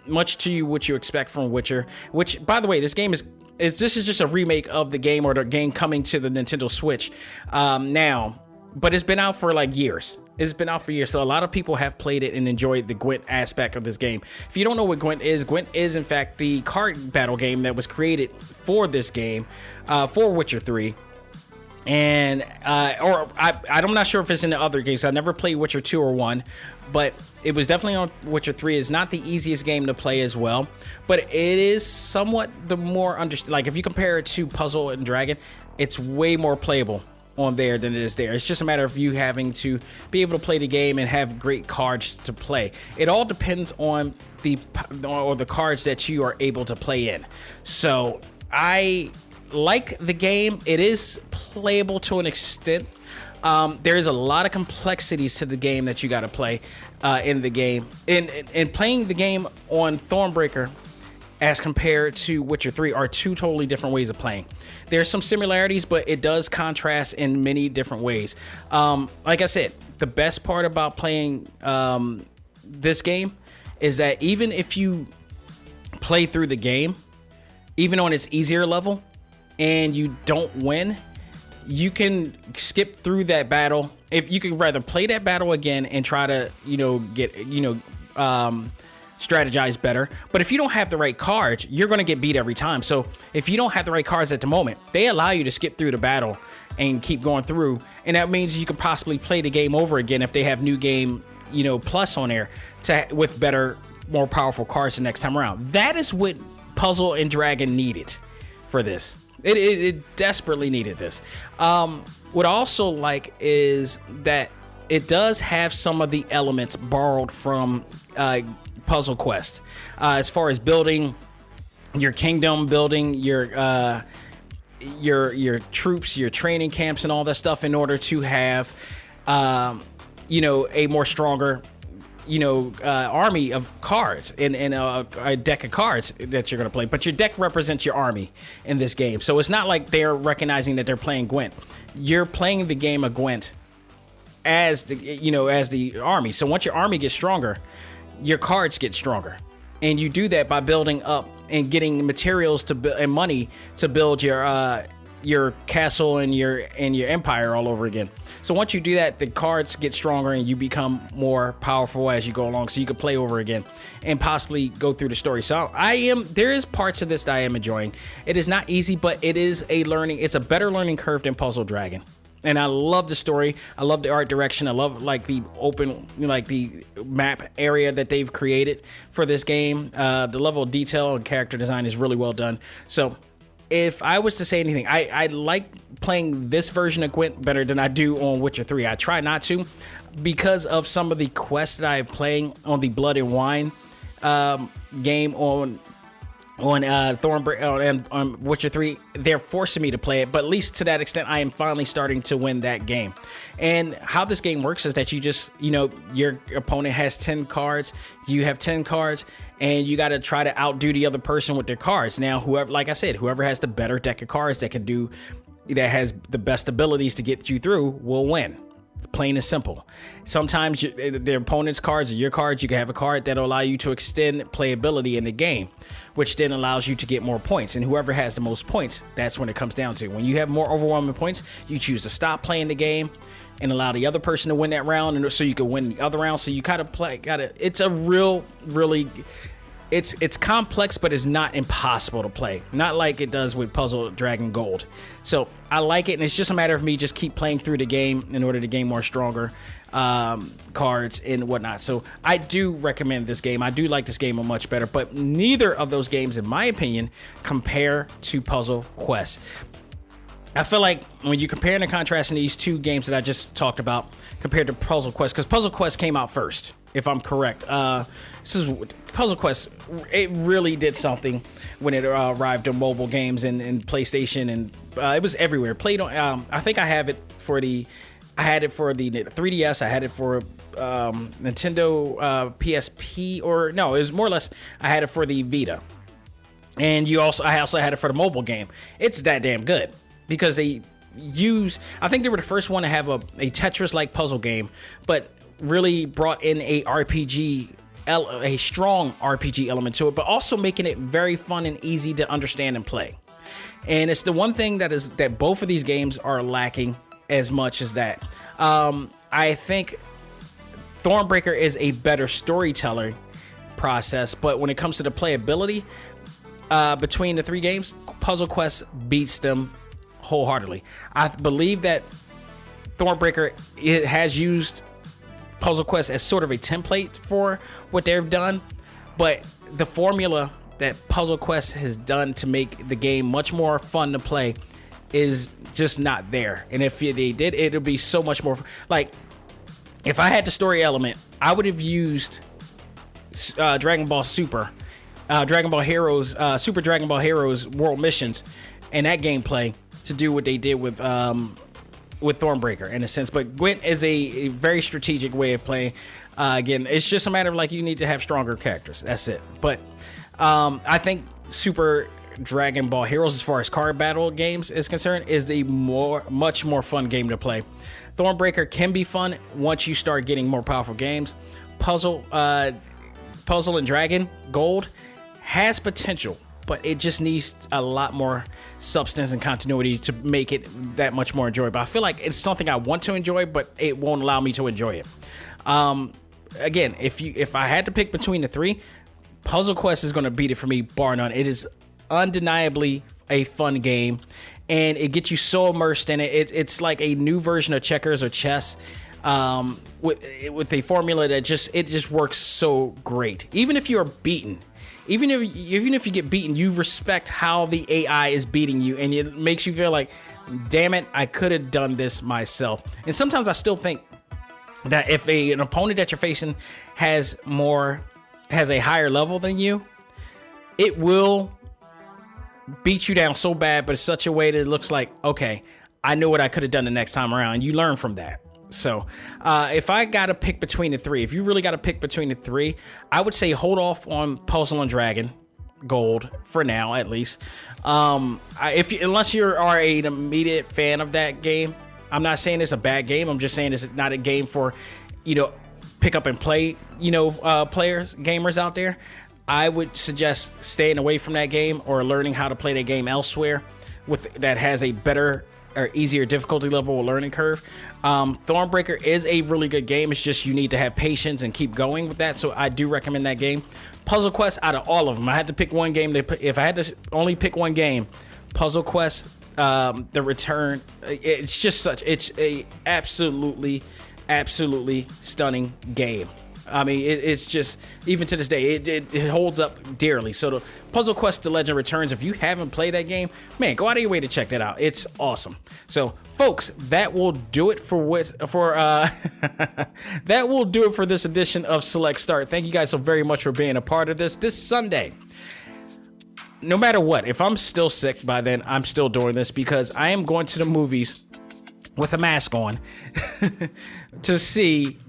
A: Much to what you expect from Witcher, which, by the way, this game is this is just a remake of the game, or the game coming to the Nintendo Switch now, but it's been out for like years. It's been out for years, so a lot of people have played it and enjoyed the Gwent aspect of this game. If you don't know what Gwent is in fact the card battle game that was created for this game, for Witcher 3. And I'm not sure if it's in the other games. I never played Witcher 2 or 1, but it was definitely on Witcher 3. It's not the easiest game to play as well, but it is somewhat the more like if you compare it to Puzzle and Dragon, it's way more playable on there than it is there. It's just a matter of you having to be able to play the game and have great cards to play. It all depends on the cards that you are able to play in. So I like the game. It is playable to an extent. There is a lot of complexities to the game that you got to play in the game. And playing the game on Thornbreaker as compared to Witcher 3 are two totally different ways of playing. There's some similarities, but it does contrast in many different ways. Like I said, the best part about playing this game is that even if you play through the game, even on its easier level, and you don't win, you can skip through that battle. If you can rather play that battle again and try to, get, strategize better. But if you don't have the right cards, you're going to get beat every time. So if you don't have the right cards at the moment, they allow you to skip through the battle and keep going through. And that means you can possibly play the game over again if they have new game, plus on there with better, more powerful cards the next time around. That is what Puzzle and Dragon needed for this. It desperately needed this. What I also like is that it does have some of the elements borrowed from Puzzle Quest, as far as building your kingdom, building your troops, your training camps, and all that stuff in order to have a more stronger army of cards and a deck of cards that you're going to play. But your deck represents your army in this game. So it's not like they're recognizing that they're playing Gwent. You're playing the game of Gwent as the army. So once your army gets stronger, your cards get stronger. And you do that by building up and getting materials and money to build your castle and your empire all over again. So once you do that, the cards get stronger and you become more powerful as you go along, so you can play over again and possibly go through the story. So there is parts of this that I am enjoying. It is not easy, but it's a better learning curve than Puzzle Dragon. And I love the story. I love the art direction. I love the open, the map area that they've created for this game. The level of detail and character design is really well done. So if I was to say anything, I like playing this version of Gwent better than I do on Witcher 3. I try not to because of some of the quests that I'm playing on the Blood and Wine game on Thornbreaker and Witcher 3. They're forcing me to play it, but at least to that extent, I am finally starting to win that game. And how this game works is that you just, your opponent has 10 cards, you have 10 cards, and you got to try to outdo the other person with their cards. Now, whoever has the better deck of cards that has the best abilities to get you through will win. Plain and simple. Sometimes the opponent's cards or your cards, you can have a card that'll allow you to extend playability in the game, which then allows you to get more points. And whoever has the most points, that's when it comes down to. When you have more overwhelming points, you choose to stop playing the game and allow the other person to win that round, and so you can win the other round. So you it's a really it's complex, but it's not impossible to play. Not like it does with Puzzle Dragon Gold. So I like it, and it's just a matter of me just keep playing through the game in order to gain more stronger cards and whatnot. So I do recommend this game. I do like this game much better, but neither of those games, in my opinion, compare to Puzzle Quest. I feel like when you compare and contrast these two games that I just talked about compared to Puzzle Quest, because Puzzle Quest came out first, if I'm correct. This is Puzzle Quest. It really did something when it arrived on mobile games and PlayStation, and it was everywhere. Played on. I think I have it for the. I had it for the 3DS. I had it for Nintendo PSP, or no, it was more or less. I had it for the Vita, and I also had it for the mobile game. It's that damn good because they use. I think they were the first one to have a Tetris-like puzzle game, but really brought in a strong RPG element to it, but also making it very fun and easy to understand and play. And it's the one thing that both of these games are lacking as much as that. I think Thornbreaker is a better storytelling process, but when it comes to the playability between the three games, Puzzle Quest beats them wholeheartedly. I believe that Thornbreaker has used Puzzle Quest as sort of a template for what they've done, but the formula that Puzzle Quest has done to make the game much more fun to play is just not there. And if they did, it would be so much more like, if I had the story element, I would have used Dragon Ball Super, Dragon Ball Heroes, Super Dragon Ball Heroes World Missions, and that gameplay to do what they did with Thornbreaker in a sense. But Gwent is a very strategic way of playing. Again, it's just a matter of like, you need to have stronger characters. That's it. But I think Super Dragon Ball Heroes, as far as card battle games is concerned, is the much more fun game to play. Thornbreaker can be fun once you start getting more powerful games. Puzzle and Dragon Gold has potential, but it just needs a lot more substance and continuity to make it that much more enjoyable. I feel like it's something I want to enjoy, but it won't allow me to enjoy it. Again, if I had to pick between the three, Puzzle Quest is going to beat it for me, bar none. It is undeniably a fun game, and it gets you so immersed in it. It's like a new version of checkers or chess, with a formula that just works so great. Even if you're beaten, even if you get beaten, you respect how the AI is beating you, and it makes you feel like, damn it, I could have done this myself. And sometimes I still think that if an opponent that you're facing has a higher level than you, it will beat you down so bad, but in such a way that it looks like, okay, I know what I could have done the next time around, and you learn from that. So if I got to pick between the three, if you really got to pick between the three, I would say hold off on Puzzle and Dragon Gold for now, at least. Unless you are an immediate fan of that game. I'm not saying it's a bad game. I'm just saying it's not a game for, pick up and play, gamers out there. I would suggest staying away from that game or learning how to play that game elsewhere that has a better or easier difficulty level or learning curve. Thornbreaker is a really good game. It's just you need to have patience and keep going with that. So I do recommend that game. Puzzle Quest, out of all of them, I had to pick one game. If I had to only pick one game, Puzzle Quest, The Return, it's a absolutely stunning game. I mean, it's just, even to this day, it holds up dearly. So the Puzzle Quest The Legend Returns, if you haven't played that game, man, go out of your way to check that out. It's awesome. So folks, that will do it for that will do it for this edition of Select Start. Thank you guys so very much for being a part of this Sunday. No matter what, if I'm still sick by then, I'm still doing this because I am going to the movies with a mask on to see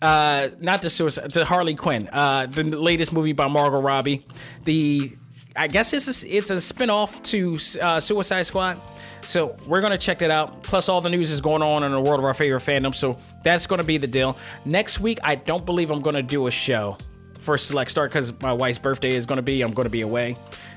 A: to Harley Quinn, the latest movie by Margot Robbie, the I guess it's a spin-off to Suicide Squad. So we're going to check that out. Plus, all the news is going on in the world of our favorite fandom. So that's going to be the deal. Next week, I don't believe I'm going to do a show for Select Start because my wife's birthday is going to be. I'm going to be away.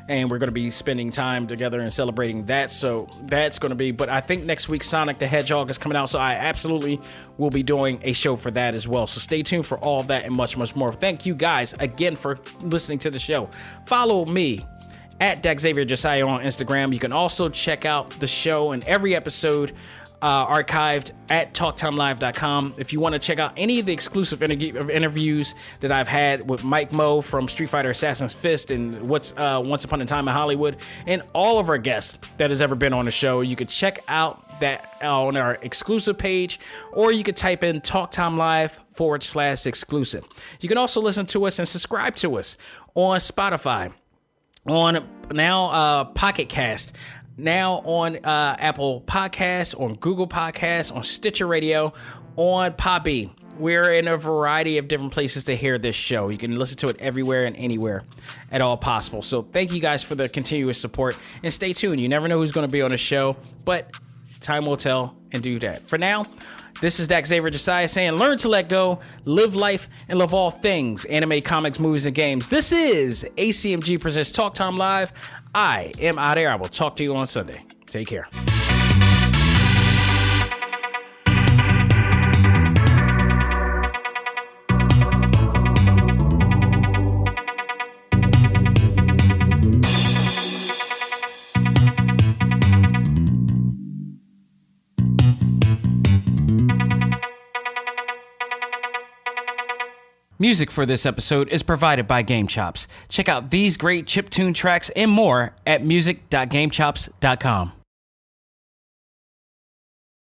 A: And we're going to be spending time together and celebrating that. So that's going to be. But I think next week, Sonic the Hedgehog is coming out. So I absolutely will be doing a show for that as well. So stay tuned for all of that and much, much more. Thank you guys again for listening to the show. Follow me at Xavier Josiah on Instagram. You can also check out the show and every episode archived at TalkTimeLive.com. If you want to check out any of the exclusive interviews that I've had with Mike Moe from Street Fighter Assassin's Fist and Once Upon a Time in Hollywood, and all of our guests that has ever been on the show, you can check out that on our exclusive page, or you could type in TalkTimeLive /exclusive. You can also listen to us and subscribe to us on Spotify, on now Pocket Cast, now on Apple Podcasts, on Google Podcasts, on Stitcher Radio, on Podbean. We're in a variety of different places to hear this show. You can listen to it everywhere and anywhere at all possible. So thank you guys for the continuous support, and stay tuned. You never know who's going to be on the show, but time will tell and do that. For now, this is Xavier Josiah saying, learn to let go, live life, and love all things anime, comics, movies, and games. This is A.C.M.G. presents Talk Time Live. I am out here. I will talk to you on Sunday. Take care. Music for this episode is provided by Game Chops. Check out these great chiptune tracks and more at music.gamechops.com.